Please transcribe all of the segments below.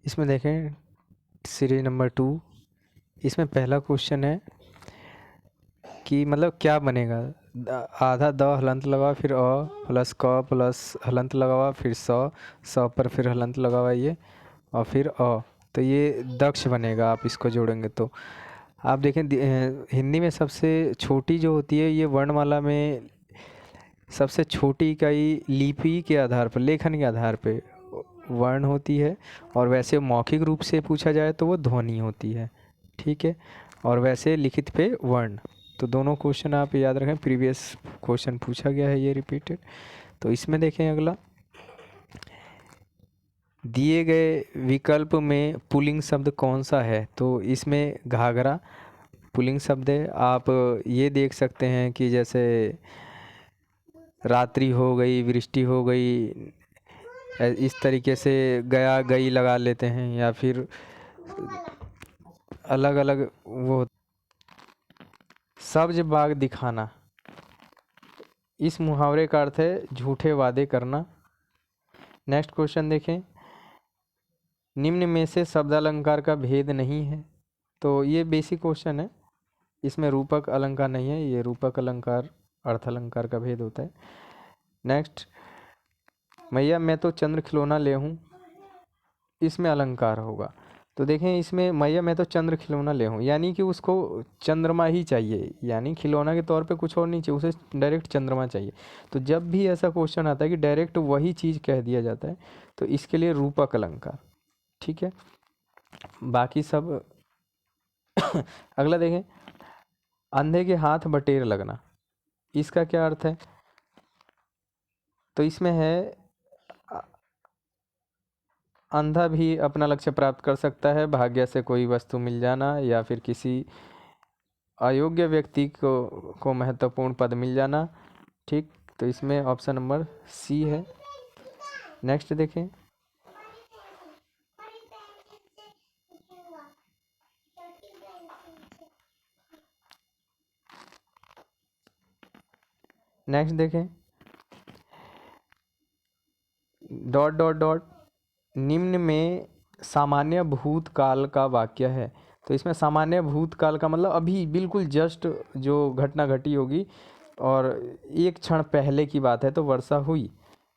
इसमें देखें series number 2। इसमें पहला क्वेश्चन है कि मतलब क्या बनेगा। आधा द हलंत लगा फिर अ प्लस क प्लस हलंत लगा हुआ फिर स पर फिर हलंत लगा हुआ ये और फिर अ, तो ये दक्ष बनेगा। आप इसको जोड़ेंगे तो आप देखें हिंदी में सबसे छोटी जो होती है ये वर्णमाला में सबसे छोटी इकाई लिपि के आधार पर, लेखन के आधार पे वर्ण होती है, और वैसे मौखिक रूप से पूछा जाए तो वो ध्वनि होती है। ठीक है, और वैसे लिखित पे वर्ण। तो दोनों क्वेश्चन आप याद रखें, प्रीवियस क्वेश्चन पूछा गया है ये रिपीटेड। तो इसमें देखें अगला, दिए गए विकल्प में पुल्लिंग शब्द कौन सा है। तो इसमें घाघरा पुल्लिंग शब्द है। आप ये देख सकते हैं कि जैसे रात्रि हो गई, वृष्टि हो गई, इस तरीके से गया गई लगा लेते हैं, या फिर अलग अलग वो सब्ज बाग दिखाना। इस मुहावरे का अर्थ है झूठे वादे करना। नेक्स्ट क्वेश्चन देखें, निम्न में से शब्दालंकार का भेद नहीं है। तो ये बेसिक क्वेश्चन है, इसमें रूपक अलंकार नहीं है, ये रूपक अलंकार अर्थ अलंकार का भेद होता है। नेक्स्ट, मैया मैं तो चंद्र खिलौना ले हूँ, इसमें अलंकार होगा। तो देखें इसमें मैया मैं तो चंद्र खिलौना ले हूँ, यानी कि उसको चंद्रमा ही चाहिए, यानी खिलौना के तौर पे कुछ और नहीं चाहिए, उसे डायरेक्ट चंद्रमा चाहिए। तो जब भी ऐसा क्वेश्चन आता है कि डायरेक्ट वही चीज़ कह दिया जाता है तो इसके लिए रूपक अलंकार। ठीक है, बाकी सब अगला देखें, अंधे के हाथ बटेर लगना, इसका क्या अर्थ है। तो इसमें है अंधा भी अपना लक्ष्य प्राप्त कर सकता है, भाग्य से कोई वस्तु मिल जाना, या फिर किसी अयोग्य व्यक्ति को महत्वपूर्ण पद मिल जाना। ठीक, तो इसमें ऑप्शन नंबर सी है। नेक्स्ट देखें, नेक्स्ट देखें, डॉट डॉट डॉट निम्न में सामान्य भूतकाल का वाक्य है। तो इसमें सामान्य भूतकाल का मतलब अभी बिल्कुल जस्ट जो घटना घटी होगी और एक क्षण पहले की बात है, तो वर्षा हुई।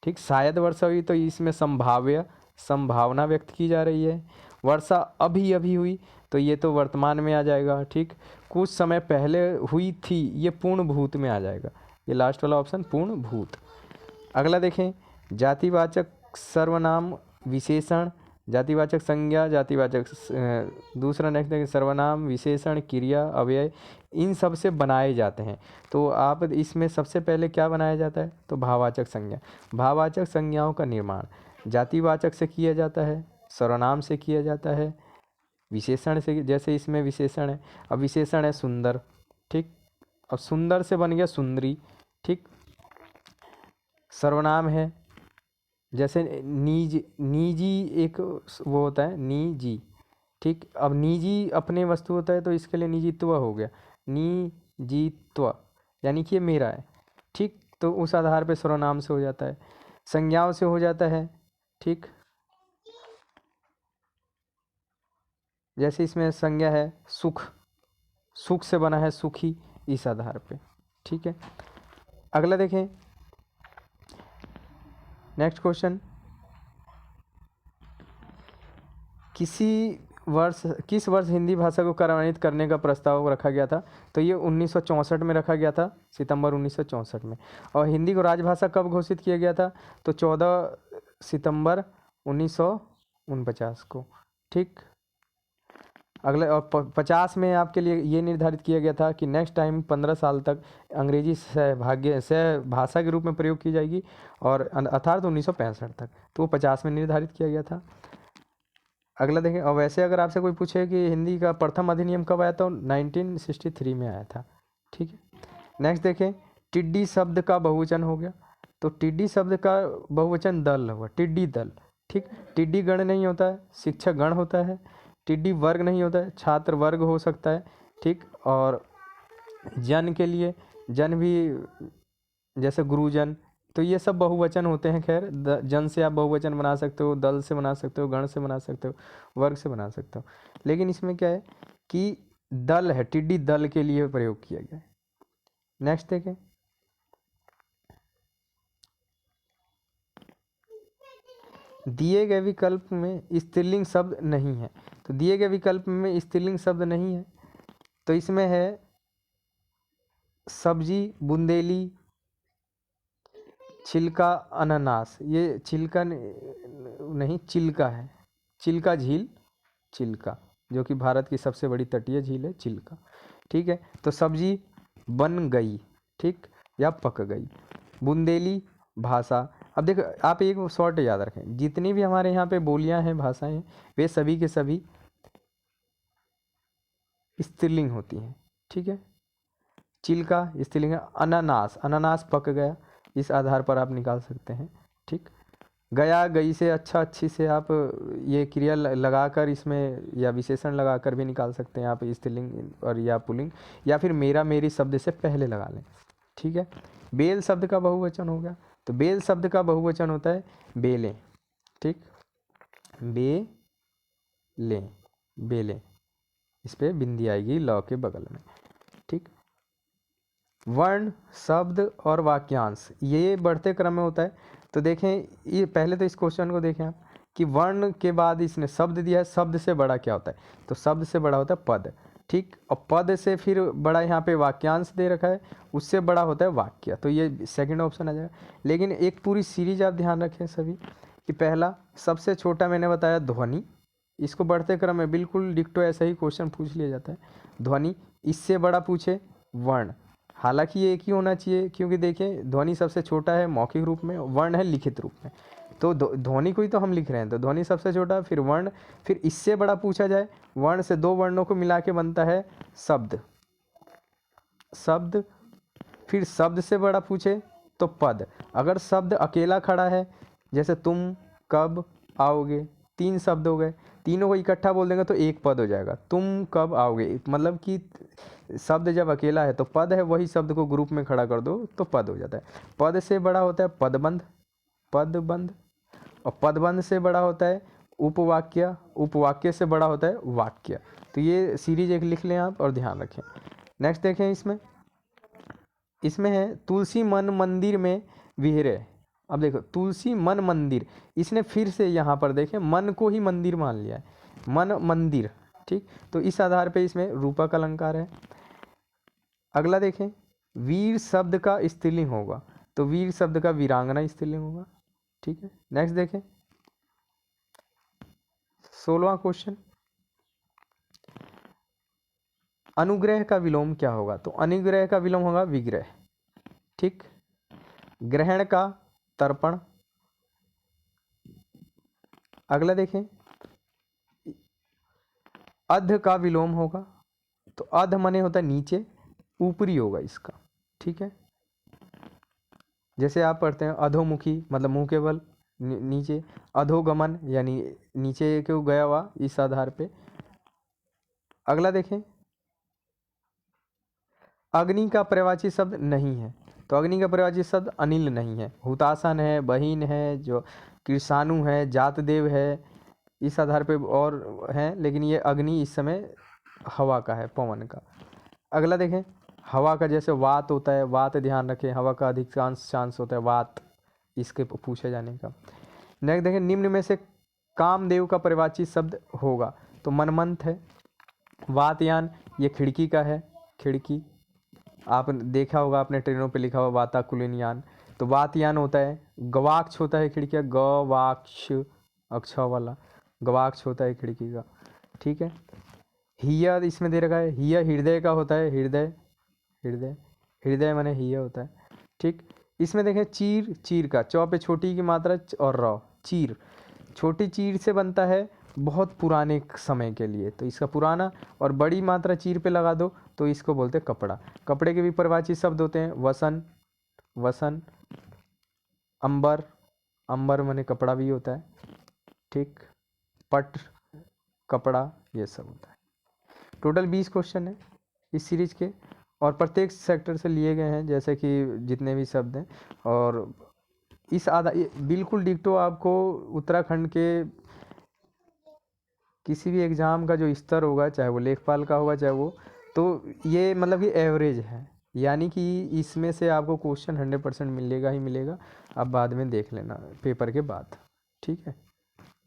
ठीक, शायद वर्षा हुई, तो इसमें संभावना व्यक्त की जा रही है। वर्षा अभी अभी हुई, तो ये तो वर्तमान में आ जाएगा। ठीक, कुछ समय पहले हुई थी, ये पूर्ण भूत में आ जाएगा। ये लास्ट वाला ऑप्शन पूर्ण भूत। अगला देखें, जातिवाचक सर्वनाम विशेषण, जातिवाचक संज्ञा, जातिवाचक दूसरा नेक्स्ट देखें, सर्वनाम विशेषण क्रिया अव्यय, इन सब से बनाए जाते हैं। तो आप इसमें सबसे पहले क्या बनाया जाता है, तो भाववाचक संज्ञा। भाववाचक संज्ञाओं का निर्माण जातिवाचक से किया जाता है, सर्वनाम से किया जाता है, विशेषण से, जैसे इसमें विशेषण है, अब विशेषण है सुंदर। ठीक, अब सुंदर से बन गया सुंदरी। ठीक, सर्वनाम है जैसे निजी एक वो होता है निजी। ठीक, अब निजी अपने वस्तु होता है, तो इसके लिए निजीत्व हो गया, निजीत्व, यानी कि ये मेरा है। ठीक, तो उस आधार पे सर्वनाम से हो जाता है, संज्ञाओं से हो जाता है। ठीक, जैसे इसमें संज्ञा है सुख, सुख से बना है सुखी, इस आधार पे। ठीक है, अगला देखें, नेक्स्ट क्वेश्चन, किस वर्ष हिंदी भाषा को कार्यान्वित करने का प्रस्ताव रखा गया था। तो ये 1964 में रखा गया था, सितंबर 1964 में। और हिंदी को राजभाषा कब घोषित किया गया था, तो 14 सितंबर 1949 को। ठीक, अगले और 50 में आपके लिए ये निर्धारित किया गया था कि नेक्स्ट टाइम 15 साल तक अंग्रेजी भाषा के रूप में प्रयोग की जाएगी, और अर्थात 1965 तक, तो वो 50 में निर्धारित किया गया था। अगला देखें, और वैसे अगर आपसे कोई पूछे कि हिंदी का प्रथम अधिनियम कब आया, तो 1963 में आया था। ठीक है, नेक्स्ट देखें, टिड्डी शब्द का बहुवचन हो गया। तो टिड्डी शब्द का बहुवचन दल हुआ, टिड्डी दल। ठीक, टिड्डी गण नहीं होता है, शिक्षक गण होता है। टिड्डी वर्ग नहीं होता है, छात्र वर्ग हो सकता है। ठीक, और जन के लिए जन भी, जैसे गुरुजन, तो ये सब बहुवचन होते हैं। खैर जन से आप बहुवचन बना सकते हो, दल से बना सकते हो, गण से बना सकते हो, वर्ग से बना सकते हो। लेकिन इसमें क्या है कि दल है, टिड्डी दल के लिए प्रयोग किया गया है। नेक्स्ट देखें, दिए गए विकल्प में स्त्रीलिंग शब्द नहीं है। तो दिए गए विकल्प में स्त्रीलिंग शब्द नहीं है, तो इसमें है सब्जी, बुंदेली, छिलका, अनानास। ये छिलका नहीं, चिल्का है, चिल्का झील, चिल्का, जो कि भारत की सबसे बड़ी तटीय झील है, चिल्का। ठीक है, तो सब्जी बन गई, ठीक, या पक गई। बुंदेली भाषा। अब देखो आप एक शॉर्ट याद रखें, जितनी भी हमारे यहाँ पे बोलियां हैं, भाषाएं हैं, वे सभी के सभी स्त्रीलिंग होती हैं। ठीक है, चिल्का स्त्रीलिंग है। अनानास, अनानास पक गया, इस आधार पर आप निकाल सकते हैं। ठीक, गया, गई से अच्छा, अच्छी से आप ये क्रिया लगाकर इसमें या विशेषण लगाकर भी निकाल सकते हैं आप स्त्रीलिंग और या पुल्लिंग, या फिर मेरा, मेरी शब्द से पहले लगा लें। ठीक है, बेल शब्द का बहुवचन हो गया, तो बेल शब्द का बहुवचन होता है बेलें। ठीक, बेलें, बेलें, इस पे बिंदी आएगी लौ के बगल में। ठीक, वर्ण, शब्द और वाक्यांश ये बढ़ते क्रम में होता है। तो देखें, ये पहले तो इस क्वेश्चन को देखें आप कि वर्ण के बाद इसने शब्द दिया है, शब्द से बड़ा क्या होता है, तो शब्द से बड़ा होता है पद। ठीक, और पद से फिर बड़ा यहाँ पे वाक्यांश दे रखा है, उससे बड़ा होता है वाक्य, तो ये सेकंड ऑप्शन आ जाएगा। लेकिन एक पूरी सीरीज आप ध्यान रखें सभी कि पहला सबसे छोटा मैंने बताया ध्वनि, इसको बढ़ते क्रम में बिल्कुल डिक्टो ऐसा ही क्वेश्चन पूछ लिया जाता है, ध्वनि। इससे बड़ा पूछे वर्ण, हालांकि ये एक ही होना चाहिए, क्योंकि देखें ध्वनि सबसे छोटा है मौखिक रूप में, वर्ण है लिखित रूप में। तो ध्वनि को ही तो हम लिख रहे हैं, तो ध्वनि सबसे छोटा, फिर वर्ण, फिर इससे बड़ा पूछा जाए, वर्ण से दो वर्णों को मिला के बनता है शब्द, शब्द, फिर शब्द से बड़ा पूछे तो पद। अगर शब्द अकेला खड़ा है, जैसे तुम कब आओगे, तीन शब्द हो गए, तीनों को इकट्ठा बोल देंगे तो एक पद हो जाएगा, तुम कब आओगे। मतलब कि शब्द जब अकेला है तो पद है, वही शब्द को ग्रुप में खड़ा कर दो तो पद हो जाता है। पद से बड़ा होता है पदबंध, पदबंध, और पदबंध से बड़ा होता है उपवाक्य, उपवाक्य से बड़ा होता है वाक्य। तो ये सीरीज एक लिख लें आप और ध्यान रखें। नेक्स्ट देखें, इसमें है तुलसी मन मंदिर में विहरे। अब देखो तुलसी मन मंदिर, इसने फिर से यहाँ पर देखें मन को ही मंदिर मान लिया है, मन मंदिर। ठीक, तो इस आधार पे इसमें रूपक अलंकार है। अगला देखें, वीर शब्द का स्त्रीलिंग होगा, तो वीर शब्द का वीरांगना स्त्रीलिंग होगा। ठीक है, नेक्स्ट देखें 16वां क्वेश्चन, अनुग्रह का विलोम क्या होगा, तो अनुग्रह का विलोम होगा विग्रह। ठीक, ग्रहण का तर्पण। अगला देखें, अध का विलोम होगा, तो अध मने होता है नीचे, ऊपरी होगा इसका। ठीक है, जैसे आप पढ़ते हैं अधोमुखी, मतलब मुंह के बल नीचे, अधोगमन यानी नीचे क्यों गया हुआ, इस आधार पे। अगला देखें, अग्नि का पर्यायवाची शब्द नहीं है, तो अग्नि का पर्यायवाची शब्द अनिल नहीं है, हुतासन है, बहीन है, जो कृषाणु है, जातदेव है, इस आधार पे और हैं, लेकिन ये अग्नि इस समय हवा का है, पवन का। अगला देखें, हवा का जैसे वात होता है, वात ध्यान रखें, हवा का अधिकांश चांस होता है वात, इसके पूछे जाने का। नेक्स्ट देखें, निम्न में से कामदेव का पर्यायवाची शब्द होगा, तो मनमंथ है। वातयान, ये खिड़की का है, खिड़की, आप देखा होगा आपने ट्रेनों पे लिखा हुआ वाताकुलिन यान, तो वातयान होता है। गवाक्ष होता है खिड़की का, गवाक्ष अक्ष वाला गवाक्ष होता है खिड़की का। ठीक है, हिया इसमें दे रखा है, हिया हृदय का होता है, हृदय, हृदय, हृदय माने हिया होता है। ठीक, इसमें देखें चीर, चीर का चौ पे छोटी की मात्रा और रौ, चीर, छोटी चीर से बनता है बहुत पुराने समय के लिए, तो इसका पुराना, और बड़ी मात्रा चीर पे लगा दो तो इसको बोलते हैं कपड़ा। कपड़े के भी परिभाषित शब्द होते हैं वसन, वसन, अंबर, अंबर माने कपड़ा भी होता है। ठीक, पट, कपड़ा, ये सब होता है। टोटल 20 क्वेश्चन है इस सीरीज के, और प्रत्येक सेक्टर से लिए गए हैं, जैसे कि जितने भी शब्द हैं, और इस आधा बिल्कुल डिक्टो आपको उत्तराखंड के किसी भी एग्ज़ाम का जो स्तर होगा, चाहे वो लेखपाल का होगा चाहे वो, तो ये मतलब कि एवरेज है, यानी कि इसमें से आपको क्वेश्चन 100% मिलेगा ही मिलेगा। आप बाद में देख लेना पेपर के बाद, ठीक है।